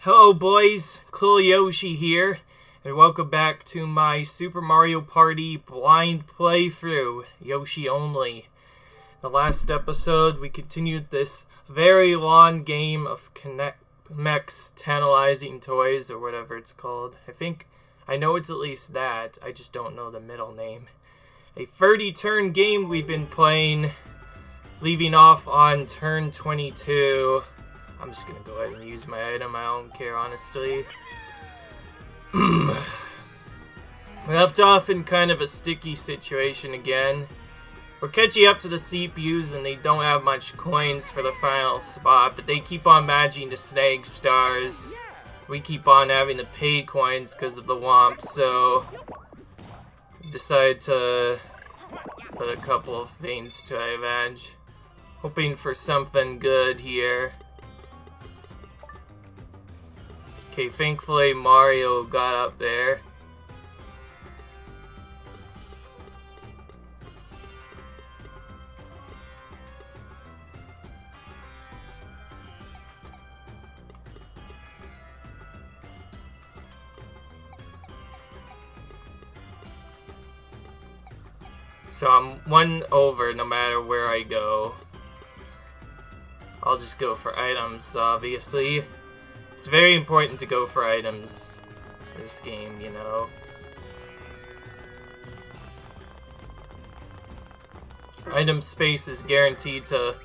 Hello boys, Cool Yoshi here, and welcome back to my Super Mario Party blind playthrough, Yoshi only. The last episode, we continued this very long game of Mech's Tantalizing Toys, or whatever it's called. I know it's at least that, I just don't know the middle name. A 30-turn game we've been playing, leaving off on turn 22. I'm just gonna go ahead and use my item, I don't care honestly. We left off in kind of a sticky situation again. We're catching up to the CPUs and they don't have much coins for the final spot, but they keep on managing to snag stars. We keep on having to pay coins because of the womp, so decided to put a couple of things to advantage. Hoping for something good here. Okay, thankfully Mario got up there. So I'm one over no matter where I go. I'll just go for items, obviously. It's very important to go for items in this game, you know. Item space is guaranteed to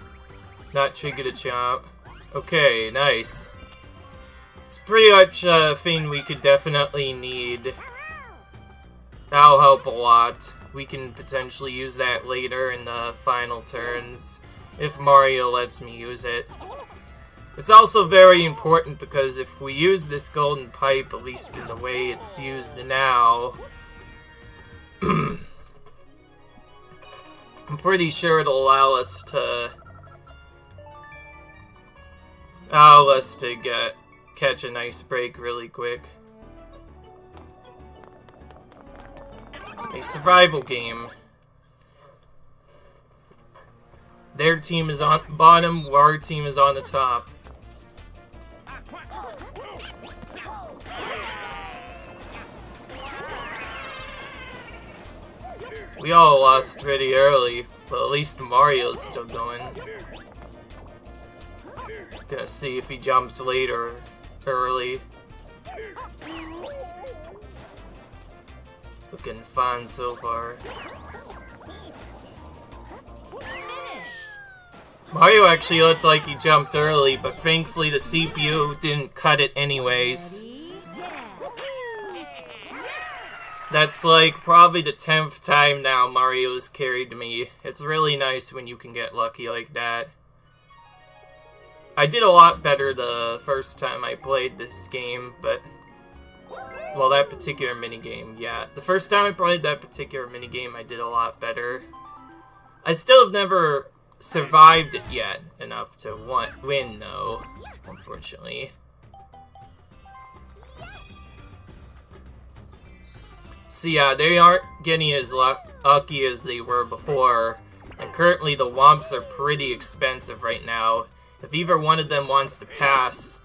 not trigger the chomp. Okay, nice. It's pretty much a thing we could definitely need. That'll help a lot. We can potentially use that later in the final turns, if Mario lets me use it. It's also very important because if we use this golden pipe, at least in the way it's used now, I'm pretty sure it'll allow us to catch a nice break really quick. A survival game. Their team is on the bottom, our team is on the top. We all lost pretty early, but at least Mario's still going. Gonna see if he jumps late or early. Looking fun so far. Mario actually looked like he jumped early, but thankfully the CPU didn't cut it anyways. That's like probably the 10th time now Mario's carried me. It's really nice when you can get lucky like that. I did a lot better the first time I played this game, but... well, that particular minigame, yeah. The first time I played that particular minigame, I did a lot better. I still have never survived it yet enough to win, though, unfortunately. So yeah, they aren't getting as lucky as they were before, and currently the womps are pretty expensive right now. If either one of them wants to pass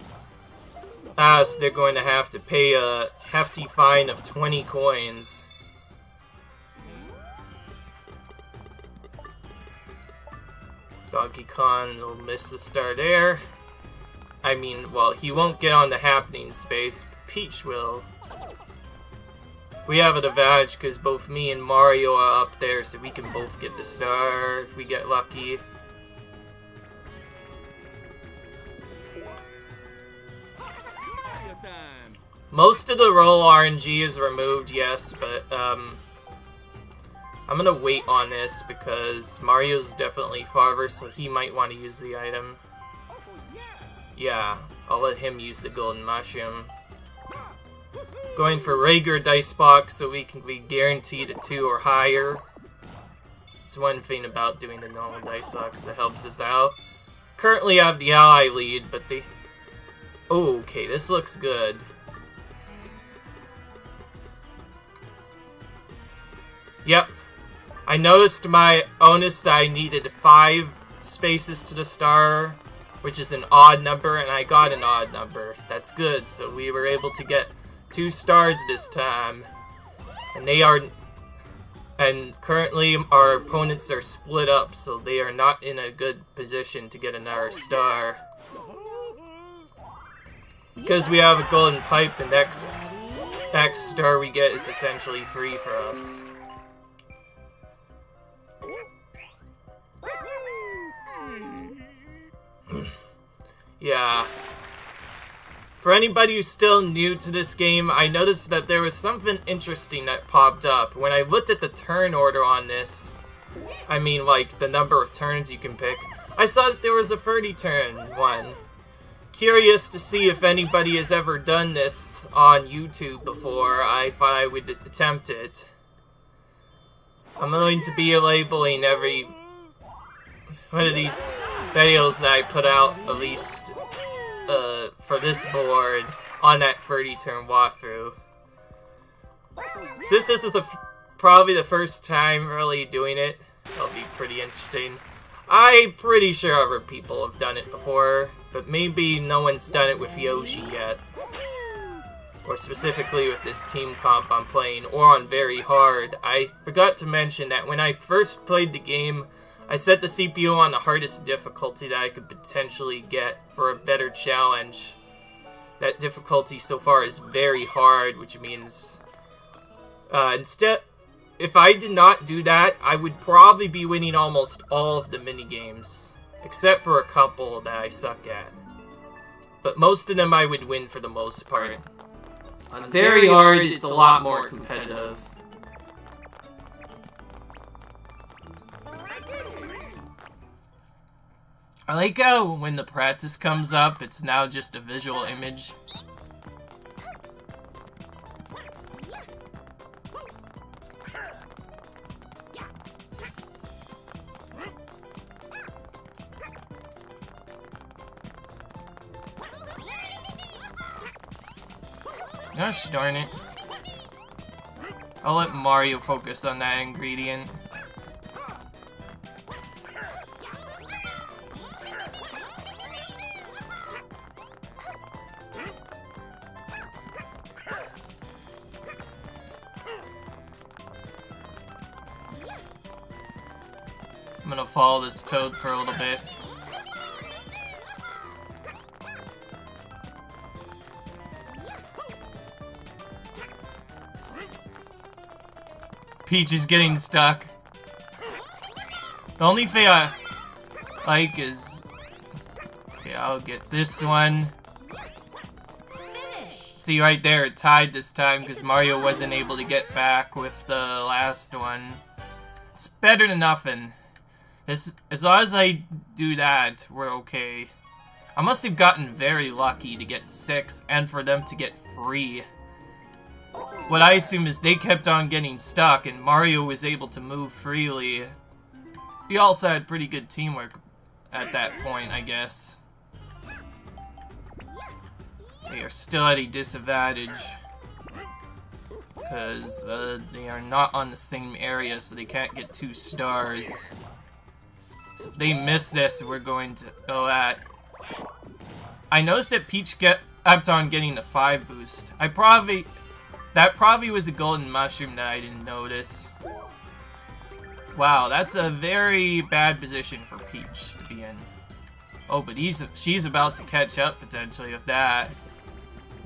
us, they're going to have to pay a hefty fine of 20 coins. Donkey Kong will miss the star there. I mean, well, he won't get on the happening space. Peach will. We have an advantage because both me and Mario are up there, so we can both get the star if we get lucky. Most of the roll RNG is removed, yes, but I'm gonna wait on this because Mario's definitely farther, so he might want to use the item. Yeah, I'll let him use the golden mushroom. Going for regular dice box so we can be guaranteed a 2 or higher. It's one thing about doing the normal dice box that helps us out. Currently I have the ally lead, but they... oh, okay, this looks good. Yep. I noticed my onus that I needed 5 spaces to the star which is an odd number, and I got an odd number. That's good, so we were able to get 2 stars this time. And currently our opponents are split up, so they are not in a good position to get another star. Because we have a golden pipe, the next star we get is essentially free for us. Yeah. For anybody who's still new to this game, I noticed that there was something interesting that popped up. When I looked at the turn order on this, I mean like the number of turns you can pick, I saw that there was a 30 turn one. Curious to see if anybody has ever done this on YouTube before, I thought I would attempt it. I'm going to be labeling every one of these videos that I put out, at least for this board, on that 30 turn walkthrough. Since this is probably the first time really doing it, it'll be pretty interesting. I'm pretty sure other people have done it before, but maybe no one's done it with Yoshi yet. Or specifically with this team comp I'm playing, or on very hard. I forgot to mention that when I first played the game, I set the CPU on the hardest difficulty that I could potentially get for a better challenge. That difficulty so far is very hard, which means instead, if I did not do that, I would probably be winning almost all of the minigames, except for a couple that I suck at. But most of them I would win for the most part. On very hard, it's a lot more competitive. I like how when the practice comes up, it's now just a visual image. Gosh darn it. I'll let Mario focus on that ingredient. I'm gonna follow this toad for a little bit. Peach is getting stuck. The only thing I like is... Okay, I'll get this one. See right there, it tied this time because Mario wasn't able to get back with the last one. It's better than nothing. As long as I do that, we're okay. I must have gotten very lucky to get 6 and for them to get 3. What I assume is they kept on getting stuck and Mario was able to move freely. He also had pretty good teamwork at that point, I guess. They are still at a disadvantage because they are not on the same area, so they can't get 2 stars. So if they miss this, we're going to go at... I noticed that Peach kept on getting the 5 boost. That probably was a golden mushroom that I didn't notice. Wow, that's a very bad position for Peach to be in. Oh, but she's about to catch up potentially with that.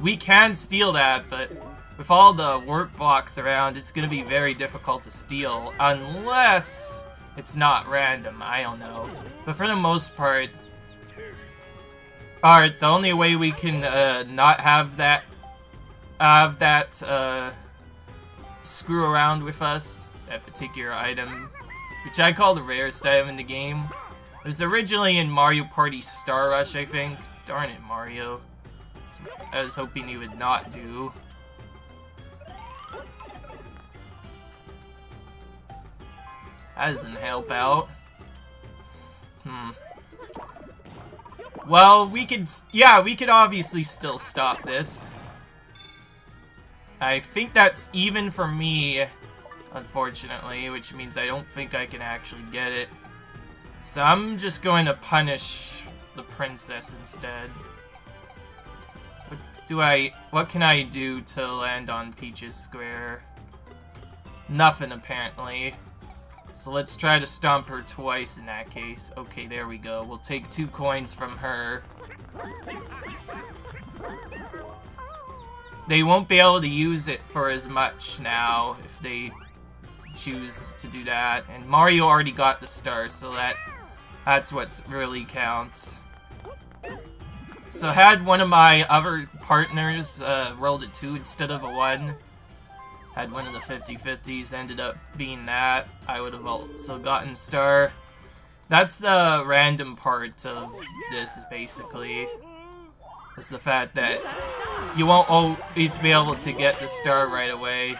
We can steal that, but with all the work blocks around, it's going to be very difficult to steal. Unless it's not random, I don't know. But for the most part... Alright, the only way we can not have that screw around with us, that particular item, which I call the rarest item in the game. It was originally in Mario Party Star Rush, I think. Darn it, Mario. I was hoping you would not do. That doesn't help out. Well, we could obviously still stop this. I think that's even for me, unfortunately, which means I don't think I can actually get it. So I'm just going to punish the princess instead. What can I do to land on Peach's square? Nothing, apparently. So let's try to stomp her twice in that case. Okay, there we go. We'll take 2 coins from her. They won't be able to use it for as much now if they choose to do that. And Mario already got the star, so that's what really counts. So had one of my other partners rolled a 2 instead of a 1, had one of the 50-50s ended up being that, I would have also gotten star. That's the random part of this, basically. It's the fact that you won't always be able to get the star right away.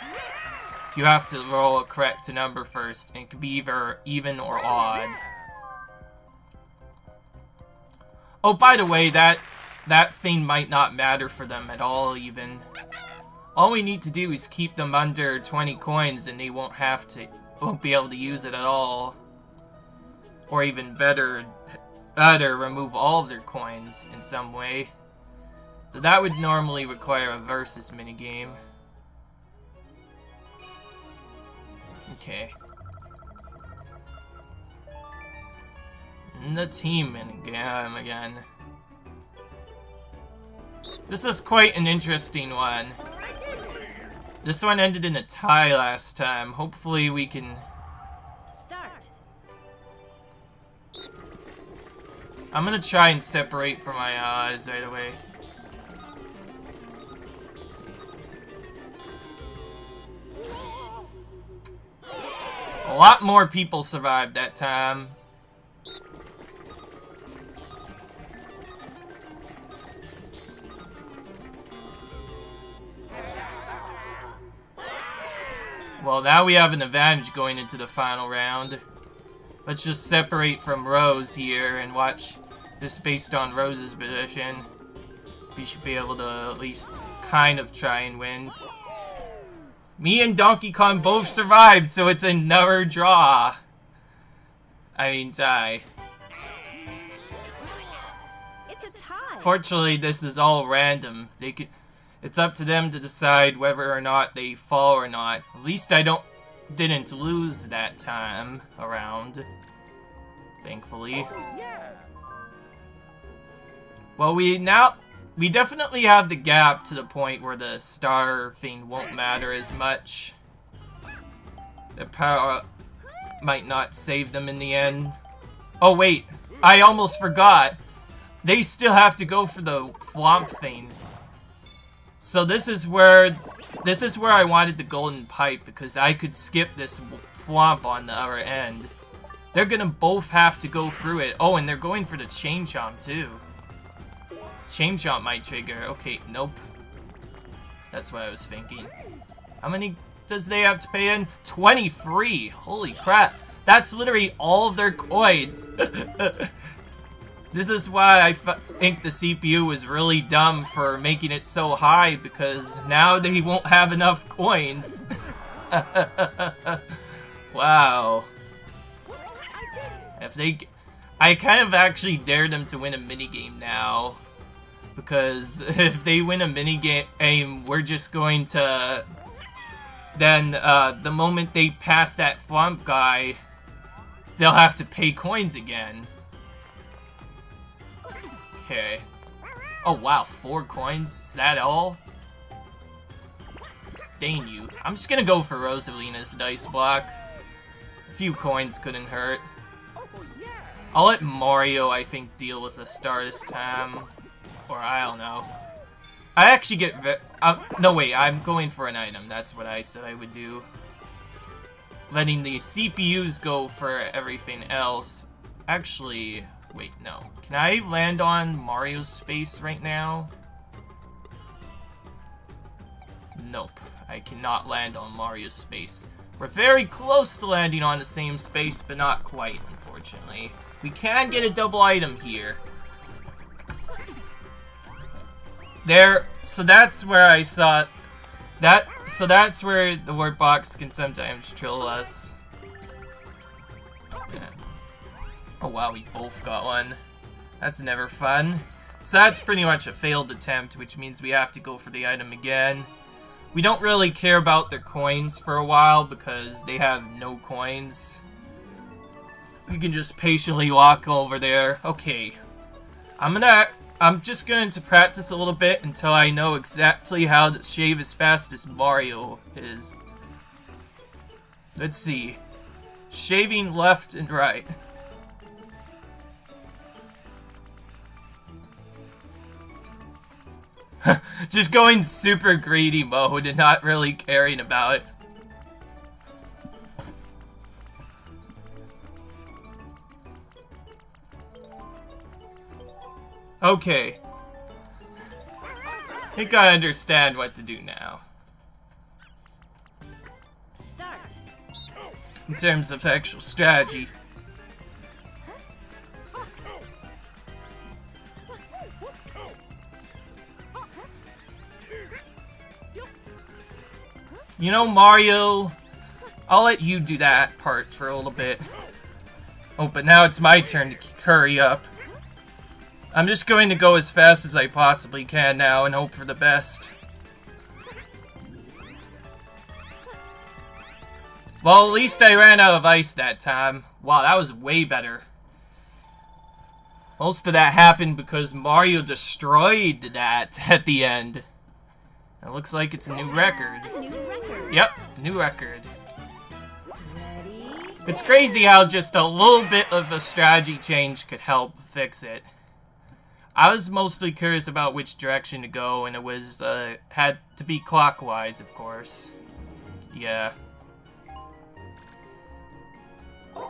You have to roll a correct number first, and it can be either even or odd. Oh, by the way, that thing might not matter for them at all, even. All we need to do is keep them under 20 coins, and they won't be able to use it at all. Or even better, remove all of their coins in some way. But that would normally require a versus minigame. Okay. And the team minigame again. This is quite an interesting one. This one ended in a tie last time. Hopefully we can... Start. I'm gonna try and separate from my eyes right away. A lot more people survived that time. Well, now we have an advantage going into the final round. Let's just separate from Rose here and watch this based on Rose's position. We should be able to at least kind of try and win. Me and Donkey Kong both survived, so it's another draw. I mean, tie. It's a tie. Fortunately, this is all random. It's up to them to decide whether or not they fall or not. At least I didn't lose that time around. Thankfully. Well, we definitely have the gap to the point where the star thing won't matter as much. The power might not save them in the end. Oh wait, I almost forgot. They still have to go for the Flomp thing. So this is where I wanted the golden pipe, because I could skip this Flomp on the other end. They're gonna both have to go through it. Oh, and they're going for the Chain Chomp too. Chain Chomp might trigger. Okay, nope. That's what I was thinking. How many does they have to pay in? 23! Holy crap. That's literally all of their coins. This is why I think the CPU was really dumb for making it so high, because now they won't have enough coins. Wow. I kind of actually dare them to win a minigame now. Because if they win a minigame, we're just going to... Then, the moment they pass that Flump guy, they'll have to pay coins again. Okay. Oh wow, 4 coins? Is that all? Dang you. I'm just gonna go for Rosalina's dice block. A few coins couldn't hurt. I'll let Mario, I think, deal with the star this time. Or I don't know. I actually get no wait, I'm going for an item. That's what I said I would do. Letting the CPUs go for everything else. Actually, wait, no. Can I land on Mario's space right now? Nope. I cannot land on Mario's space. We're very close to landing on the same space, but not quite, unfortunately. We can get a double item here. There, so that's where I saw that. So that's where the word box can sometimes trill us. Yeah. Oh wow, we both got one. That's never fun. So that's pretty much a failed attempt, which means we have to go for the item again. We don't really care about their coins for a while because they have no coins. We can just patiently walk over there. Okay. I'm just going to practice a little bit until I know exactly how to shave as fast as Mario is. Let's see. Shaving left and right. Just going super greedy mode and not really caring about it. Okay. I think I understand what to do now. Start. In terms of actual strategy. You know, Mario, I'll let you do that part for a little bit. Oh, but now it's my turn to hurry up. I'm just going to go as fast as I possibly can now and hope for the best. Well, at least I ran out of ice that time. Wow, that was way better. Most of that happened because Mario destroyed that at the end. It looks like it's a new record. New record. Yep, new record. Ready? It's crazy how just a little bit of a strategy change could help fix it. I was mostly curious about which direction to go, and it was, had to be clockwise, of course. Yeah.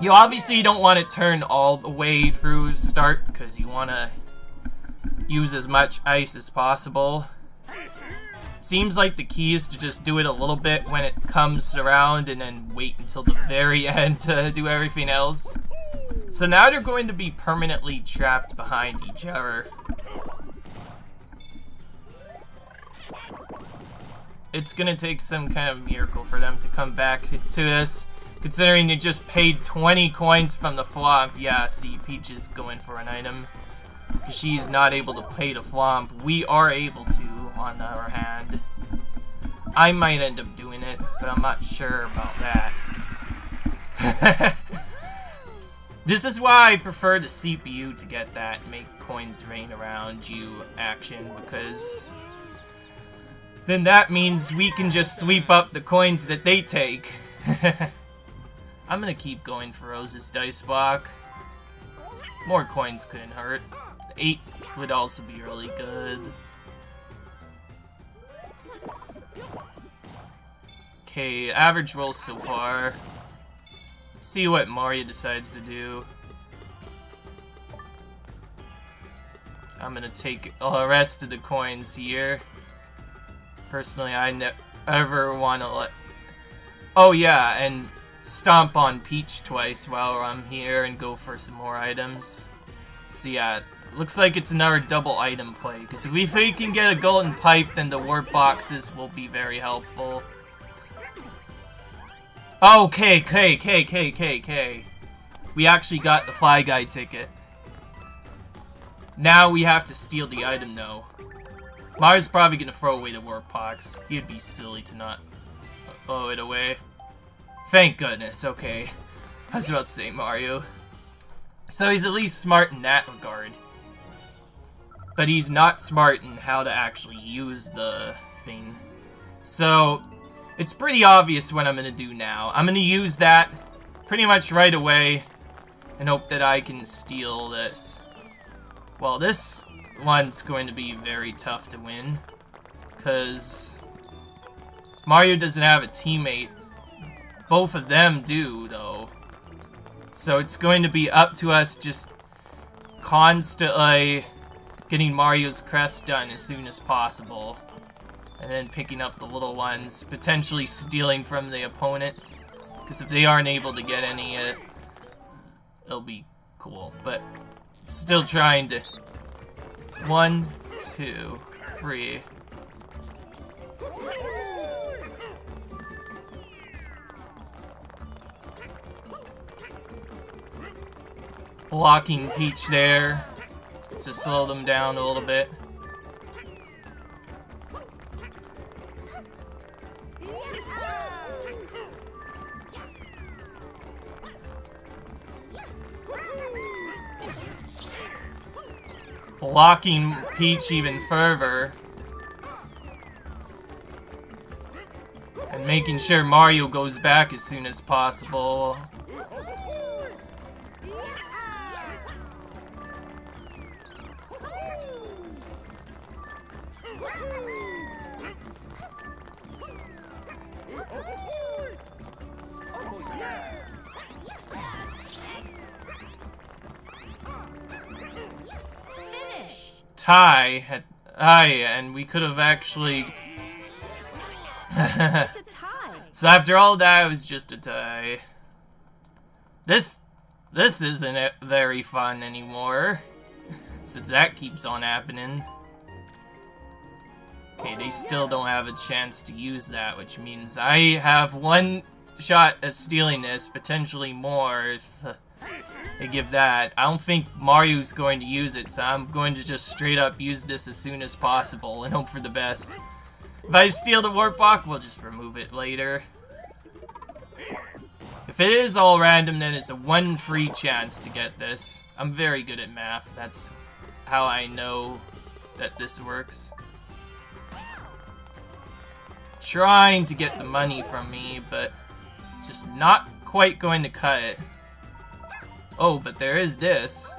You obviously don't want to turn all the way through start, because you want to use as much ice as possible. Seems like the key is to just do it a little bit when it comes around, and then wait until the very end to do everything else. So now they're going to be permanently trapped behind each other. It's gonna take some kind of miracle for them to come back to this, considering they just paid 20 coins from the flomp. Yeah, see, Peach is going for an item. She's not able to pay the flomp. We are able to, on the other hand. I might end up doing it, but I'm not sure about that. This is why I prefer the CPU to get that make coins rain around you action, because then that means we can just sweep up the coins that they take. I'm gonna keep going for Rose's dice block. More coins couldn't hurt. 8 would also be really good. Okay, average rolls so far. Let's see what Mario decides to do. I'm gonna take the rest of the coins here. Personally, I never want to let... Oh yeah, and stomp on Peach twice while I'm here and go for some more items. So yeah, looks like it's another double item play, because if we can get a golden pipe, then the warp boxes will be very helpful. Okay. We actually got the Fly Guy ticket. Now we have to steal the item, though. Mario's probably gonna throw away the warp box. He'd be silly to not throw it away. Thank goodness, okay. I was about to say Mario. So he's at least smart in that regard. But he's not smart in how to actually use the thing. So, it's pretty obvious what I'm gonna do now. I'm gonna use that pretty much right away and hope that I can steal this. Well, this one's going to be very tough to win, because Mario doesn't have a teammate. Both of them do, though. So it's going to be up to us just constantly getting Mario's crest done as soon as possible. And then picking up the little ones, potentially stealing from the opponents. Because if they aren't able to get any, it'll be cool. But still trying to... 1, 2, 3... Blocking Peach there. to slow them down a little bit. Blocking Peach even further. And making sure Mario goes back as soon as possible. Tie, and we could have actually... It's a tie. So after all that, it was just a tie. This isn't very fun anymore, since that keeps on happening. Okay, they still don't have a chance to use that, which means I have one shot at stealing this, potentially more if... they give that. I don't think Mario's going to use it, so I'm going to just straight up use this as soon as possible and hope for the best. If I steal the warp block, we'll just remove it later. If it is all random, then it's a 1 free chance to get this. I'm very good at math. That's how I know that this works. Trying to get the money from me, but just not quite going to cut it. Oh, but there is this.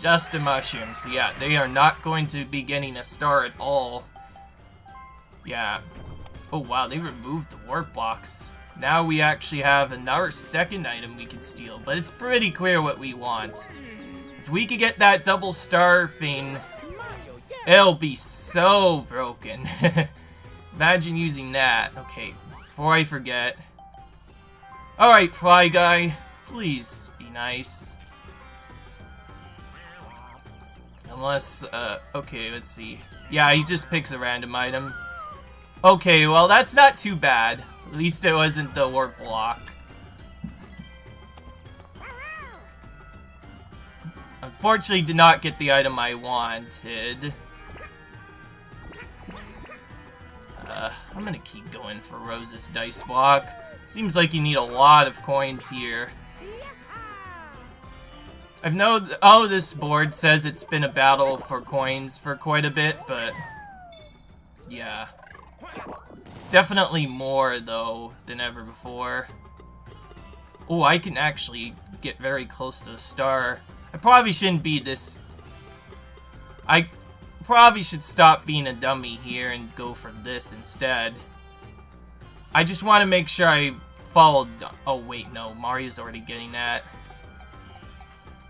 Just a mushroom. So yeah, they are not going to be getting a star at all. Yeah. Oh wow, they removed the warp blocks. Now we actually have another second item we can steal, but it's pretty clear what we want. If we could get that double star thing, it'll be so broken. Imagine using that. Okay, before I forget. Alright, Fly Guy. Please be nice. Unless, okay, let's see. Yeah, he just picks a random item. Okay, well, that's not too bad. At least it wasn't the warp block. Unfortunately, did not get the item I wanted. I'm gonna keep going for Rose's dice block. Seems like you need a lot of coins here. I've known, oh, this board says it's been a battle for coins for quite a bit, but yeah. Definitely more, though, than ever before. Oh, I can actually get very close to the star. I probably shouldn't be this... I probably should stop being a dummy here and go for this instead. I just want to make sure I followed... Oh, wait, no. Mario's already getting that.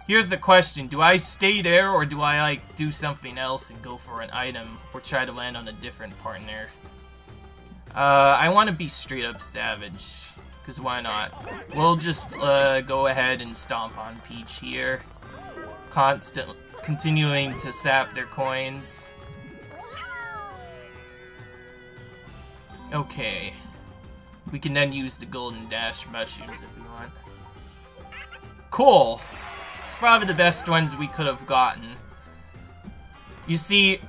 Here's the question. Do I stay there, or do I, like, do something else and go for an item? Or try to land on a different partner? I want to be straight up savage. Because why not? We'll just, go ahead and stomp on Peach here. Continuing to sap their coins. Okay. We can then use the Golden Dash mushrooms if we want. Cool! It's probably the best ones we could have gotten. You see,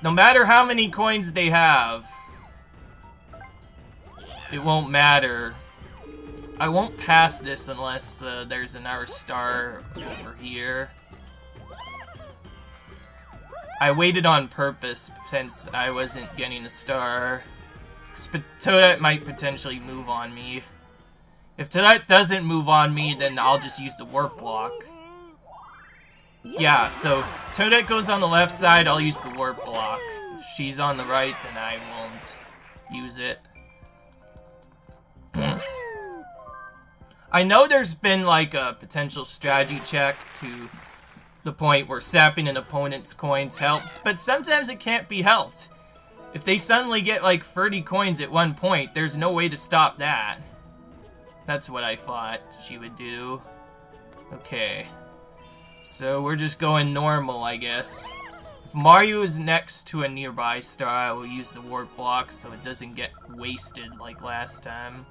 no matter how many coins they have, it won't matter. I won't pass this unless there's another star over here. I waited on purpose since I wasn't getting a star. Toadette might potentially move on me. If Toadette doesn't move on me, then I'll just use the warp block. Yeah, so if Toadette goes on the left side, I'll use the warp block. If she's on the right, then I won't use it. I know there's been like a potential strategy check to the point where sapping an opponent's coins helps, but sometimes it can't be helped. If they suddenly get like 30 coins at one point, there's no way to stop that. That's what I thought she would do. Okay. So we're just going normal, I guess. If Mario is next to a nearby star, I will use the warp block so it doesn't get wasted like last time.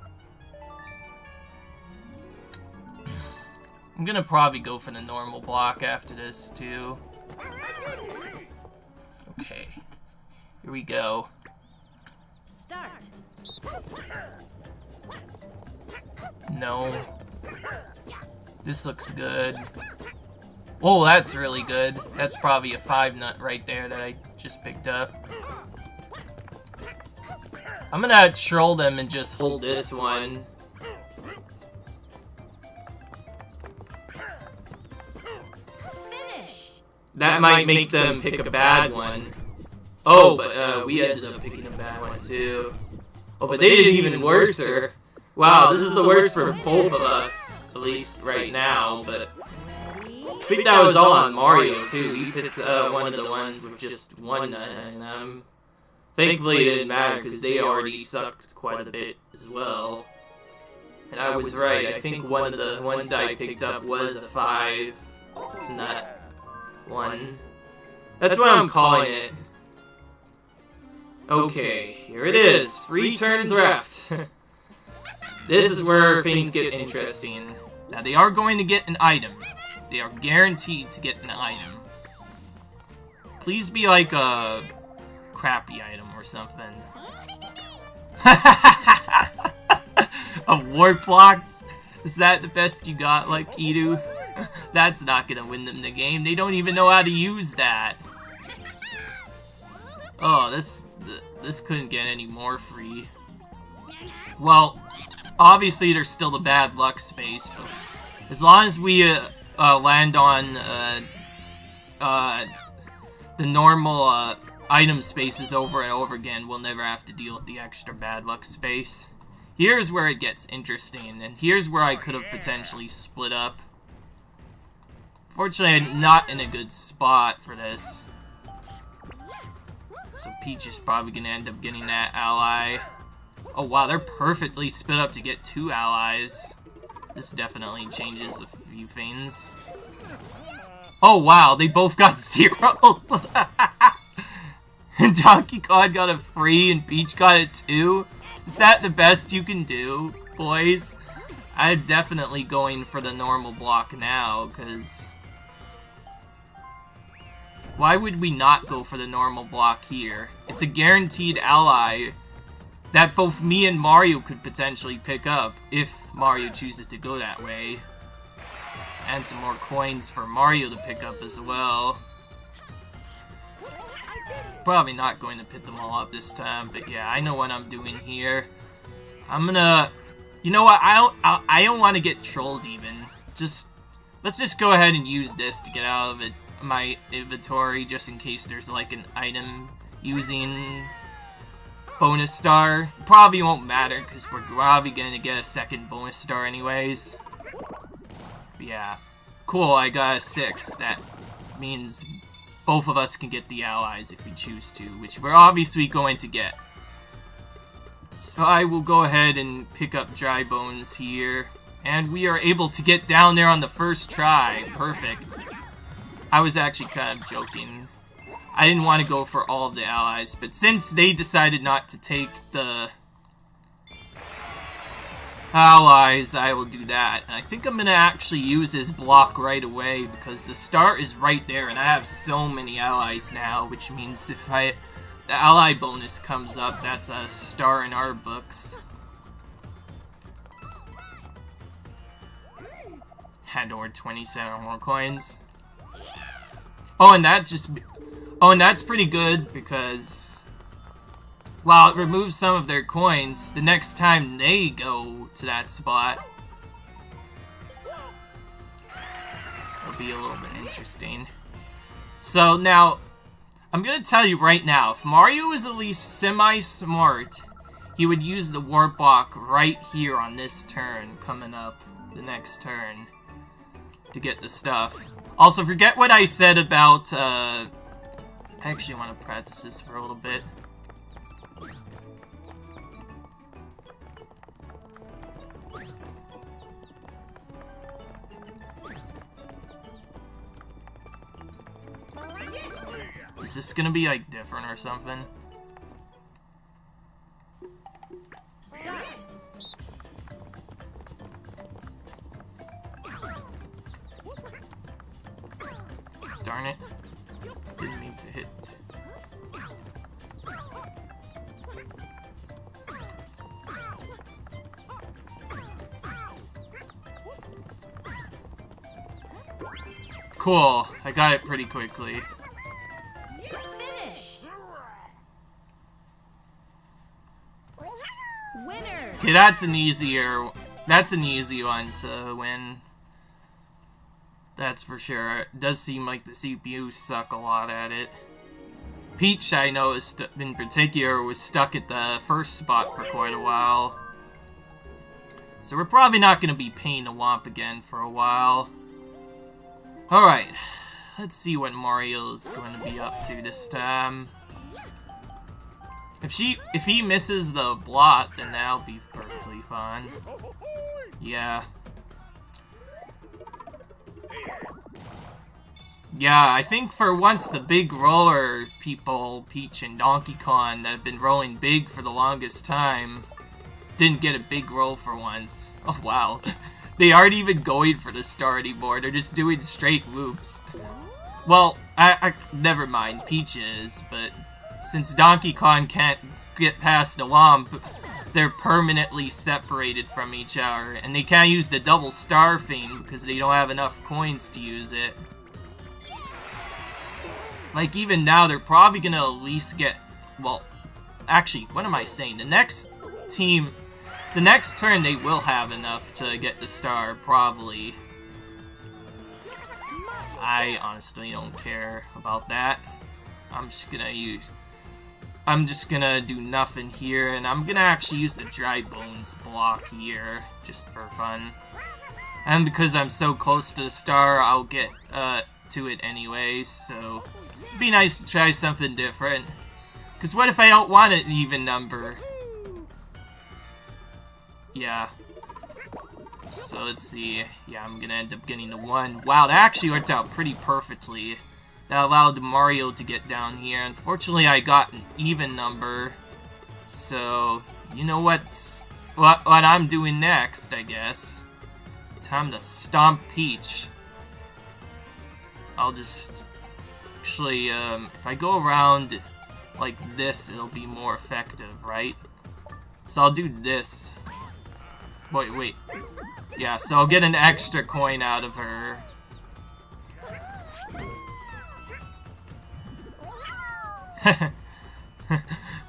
I'm gonna probably go for the normal block after this, too. Okay. Here we go. Start. No. This looks good. Oh, that's really good. That's probably a 5 nut right there that I just picked up. I'm gonna troll them and just hold this one. Finish. That might make them pick a bad one. Oh, but we ended up picking a bad one too. Oh, but they did even worse. Wow, this is the worst for both of us, at least right now. But I think that was all on Mario too. We picked one of the ones with just 1 nut, and thankfully it didn't matter because they already sucked quite a bit as well. And I was right. I think one of the ones I picked up was a 5 nut one. That's what I'm calling it. Okay, here it is. 3 turns left. This is where things get interesting. Now, they are going to get an item. They are guaranteed to get an item. Please be like a crappy item or something. A warp blocks? Is that the best you got, like Edu? That's not gonna win them the game. They don't even know how to use that. Oh, this couldn't get any more free. Well, obviously there's still the bad luck space, but as long as we land on the normal item spaces over and over again, we'll never have to deal with the extra bad luck space. Here's where it gets interesting, and here's where I could have potentially split up. Fortunately, I'm not in a good spot for this. So Peach is probably going to end up getting that ally. Oh wow, they're perfectly split up to get 2 allies. This definitely changes a few things. Oh wow, they both got 0s! And Donkey Kong got a 3 and Peach got a 2? Is that the best you can do, boys? I'm definitely going for the normal block now, because why would we not go for the normal block here? It's a guaranteed ally that both me and Mario could potentially pick up if Mario chooses to go that way. And some more coins for Mario to pick up as well. Probably not going to pick them all up this time, but yeah, I know what I'm doing here. I'm gonna... You know what, I don't want to get trolled even. Let's just go ahead and use this to get out of it, my inventory, just in case there's like an item using bonus star. Probably won't matter, because we're probably gonna get a second bonus star anyways. But yeah. Cool, I got a 6. That means both of us can get the allies if we choose to, which we're obviously going to get. So I will go ahead and pick up Dry Bones here. And we are able to get down there on the first try. Perfect. I was actually kind of joking. I didn't want to go for all of the allies, but since they decided not to take the allies, I will do that. And I think I'm going to actually use this block right away, because the star is right there, and I have so many allies now, which means if the ally bonus comes up, that's a star in our books. Had over 27 more coins. Oh, and that's pretty good, because while it removes some of their coins, the next time they go to that spot, it'll be a little bit interesting. So now, I'm gonna tell you right now, if Mario is at least semi-smart, he would use the warp block right here on this turn, coming up the next turn, to get the stuff. Also, forget what I said about, I actually want to practice this for a little bit. Is this gonna be, like, different or something? Start. Darn it. didn't mean to hit. Cool, I got it pretty quickly. Finish. Winner. Okay, that's an easy one to win. That's for sure. It does seem like the CPU suck a lot at it. Peach, I noticed in particular, was stuck at the first spot for quite a while. So we're probably not going to be paying the Womp again for a while. Alright, let's see what Mario's going to be up to this time. If he misses the blot, then that'll be perfectly fine. Yeah. Yeah, I think for once the big roller people, Peach and Donkey Kong, that have been rolling big for the longest time, didn't get a big roll for once. Oh wow. They aren't even going for the star anymore, they're just doing straight loops. Well, never mind, Peach is, but since Donkey Kong can't get past the Womp, they're permanently separated from each other, and they can't use the double star thing because they don't have enough coins to use it. Like, even now, they're probably gonna at least get... Well, actually, what am I saying? The next turn, they will have enough to get the star, probably. I honestly don't care about that. I'm just gonna do nothing here, and I'm gonna actually use the dry bones block here, just for fun. And because I'm so close to the star, I'll get to it anyways, so it'd be nice to try something different. Because what if I don't want an even number? Yeah. So let's see. Yeah, I'm gonna end up getting the 1. Wow, that actually worked out pretty perfectly. That allowed Mario to get down here. Unfortunately, I got an even number. So, you know what I'm doing next, I guess. Time to stomp Peach. I'll just... Actually, if I go around like this, it'll be more effective, right? So I'll do this. Wait. Yeah, so I'll get an extra coin out of her.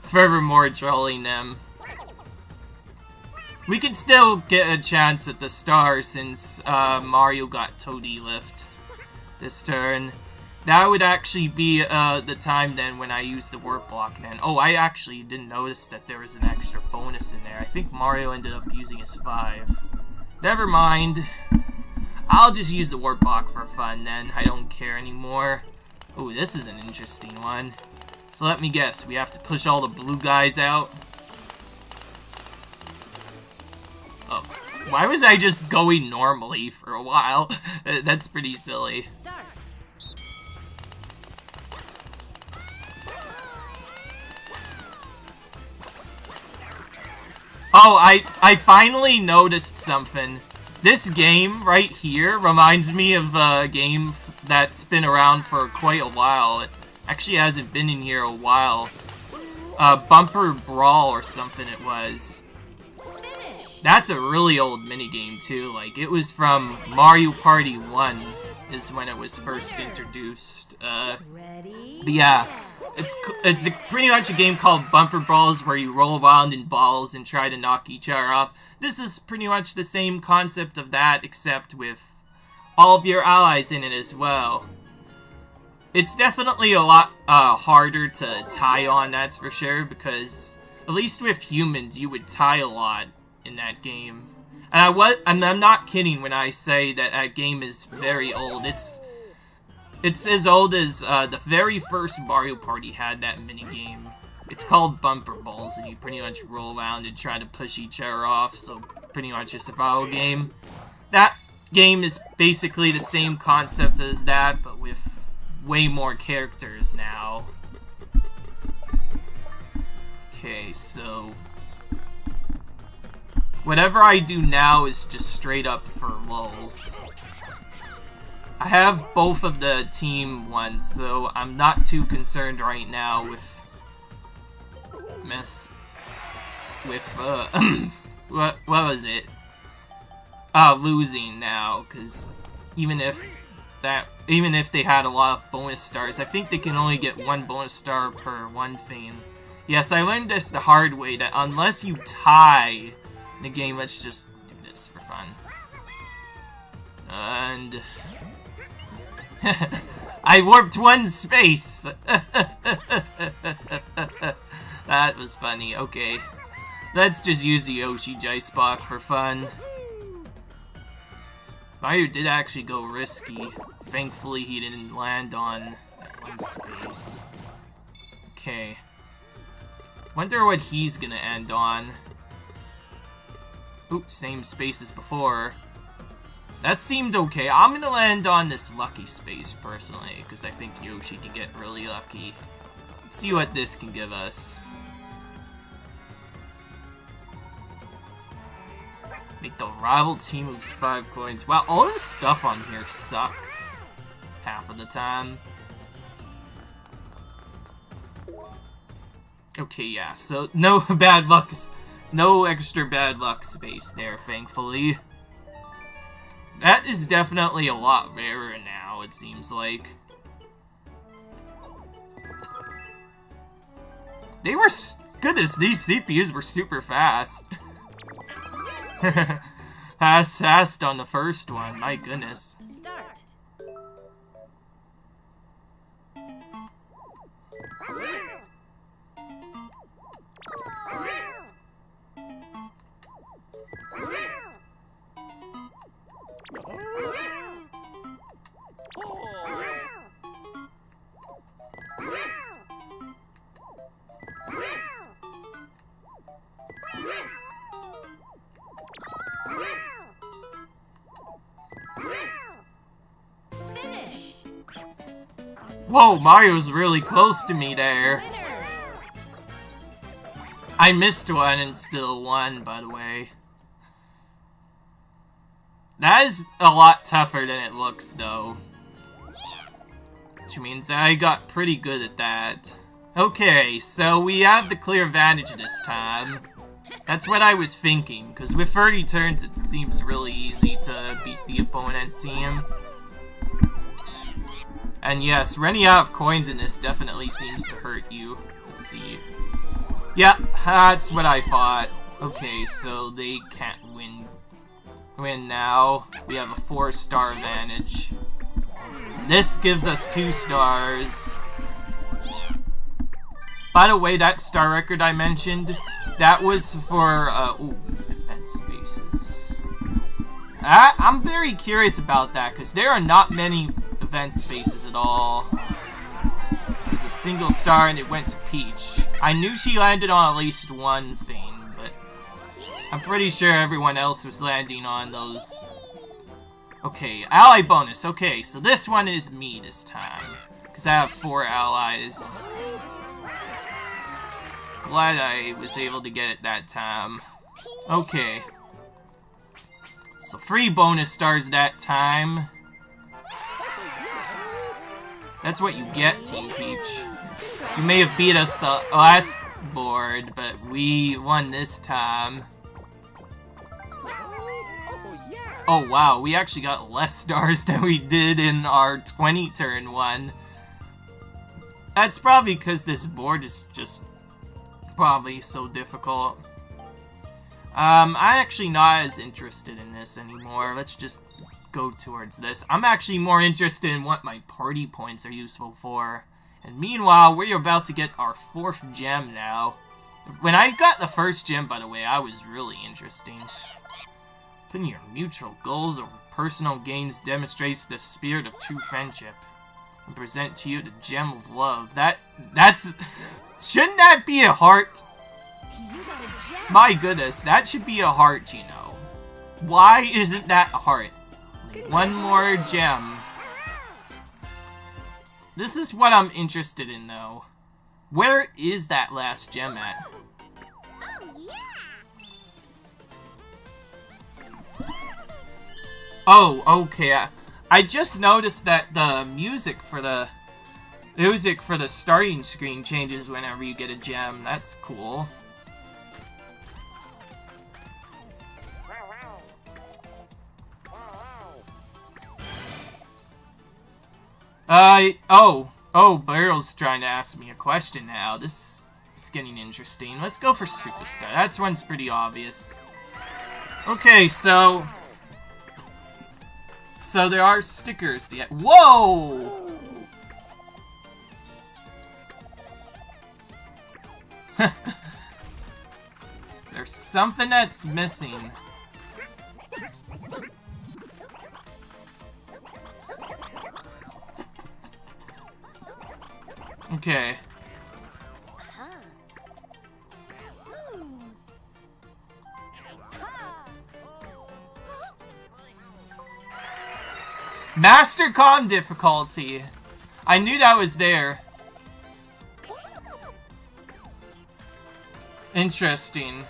Furthermore, trolling them. We can still get a chance at the star since Mario got Toadie Lift this turn. That would actually be the time then when I use the warp block then. Oh, I actually didn't notice that there was an extra bonus in there. I think Mario ended up using his 5. Never mind. I'll just use the warp block for fun then. I don't care anymore. Oh, this is an interesting one. So let me guess, we have to push all the blue guys out? Oh, why was I just going normally for a while? That's pretty silly. Start. Oh, I finally noticed something. This game right here reminds me of a game that's been around for quite a while. It actually hasn't been in here a while. Bumper Brawl or something it was. Finish. That's a really old minigame too. Like, it was from Mario Party 1 is when it was first introduced. Ready? But yeah. It's pretty much a game called Bumper Brawls where you roll around in balls and try to knock each other off. This is pretty much the same concept of that, except with all of your allies in it as well. It's definitely a lot harder to tie on, that's for sure, because at least with humans, you would tie a lot in that game. And I'm not kidding when I say that that game is very old. It's as old as the very first Mario Party had that minigame. It's called Bumper Balls, and you pretty much roll around and try to push each other off, so pretty much a survival game. That game is basically the same concept as that, but with way more characters now. Okay, so... whatever I do now is just straight up for lulz. I have both of the team ones, so I'm not too concerned right now with what was it? Losing now, because even if they had a lot of bonus stars, I think they can only get one bonus star per one thing. Yes, I learned this the hard way, that unless you tie the game, let's just do this for fun. And I warped one space! That was funny. Okay. Let's just use the Yoshi Jice Block for fun. Mario did actually go risky. Thankfully, he didn't land on that one space. Okay. Wonder what he's gonna end on. Oops, same space as before. That seemed okay. I'm gonna land on this lucky space, personally, because I think Yoshi can get really lucky. Let's see what this can give us. Make the rival team lose 5 coins. Wow, all this stuff on here sucks. Half of the time. Okay, yeah, so no bad luck, no extra bad luck space there, thankfully. That is definitely a lot rarer now, it seems like. They were, goodness, these CPUs were super fast. Fast on the first one, my goodness. Start. Finish. Whoa, Mario's really close to me there. Winners. I missed one and still won, by the way. That is a lot tougher than it looks, though. Which means I got pretty good at that. Okay, so we have the clear advantage this time. That's what I was thinking, because with 30 turns it seems really easy to beat the opponent team. And yes, running out of coins in this definitely seems to hurt you. Let's see. Yeah, that's what I thought. Okay, so they can't win now. We have a 4-star advantage. This gives us 2 stars. By the way, that star record I mentioned, that was for, defense spaces. I'm very curious about that, because there are not many event spaces at all. There's a single star and it went to Peach. I knew she landed on at least one thing, but I'm pretty sure everyone else was landing on those. Okay, ally bonus. Okay, so this one is me this time, because I have 4 allies. Glad I was able to get it that time. Okay. So 3 bonus stars that time. That's what you get, Team Peach. You may have beat us the last board, but we won this time. Oh wow, we actually got less stars than we did in our 20-turn one. That's probably because this board is just probably so difficult. I'm actually not as interested in this anymore. Let's just go towards this. I'm actually more interested in what my party points are useful for. And meanwhile, we're about to get our 4th gem now. When I got the 1st gem, by the way, I was really interesting. Putting your mutual goals over personal gains demonstrates the spirit of true friendship. And present to you the gem of love. That's... Shouldn't that be a heart? You got a gem. My goodness, that should be a heart, you know. Why isn't that a heart? One more gem. This is what I'm interested in, though. Where is that last gem at? Oh, okay. I just noticed that the music for the starting screen changes whenever you get a gem. That's cool. Barrel's trying to ask me a question now. This is getting interesting. Let's go for Superstar. That one's pretty obvious. Okay, so there are stickers to get. Whoa! There's something that's missing. Okay. Master Con difficulty. I knew that was there. Interesting.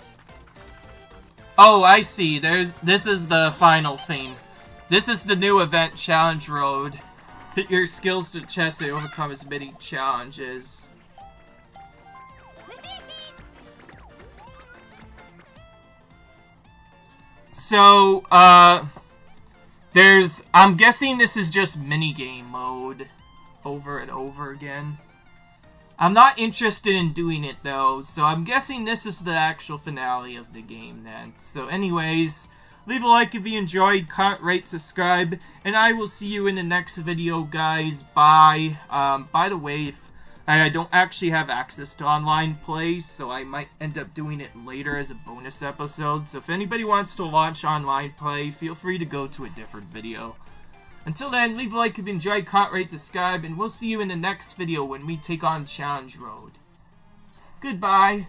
Oh, I see. This is the final theme. This is the new event, Challenge Road. Put your skills to the test to overcome as many challenges. So, I'm guessing this is just minigame mode over and over again. I'm not interested in doing it though, so I'm guessing this is the actual finale of the game then. So anyways, leave a like if you enjoyed, comment, rate, subscribe, and I will see you in the next video, guys. Bye. By the way, if I don't actually have access to online play, so I might end up doing it later as a bonus episode. So if anybody wants to watch online play, feel free to go to a different video. Until then, leave a like if you enjoyed, comment, rate, subscribe, and we'll see you in the next video when we take on Challenge Road. Goodbye.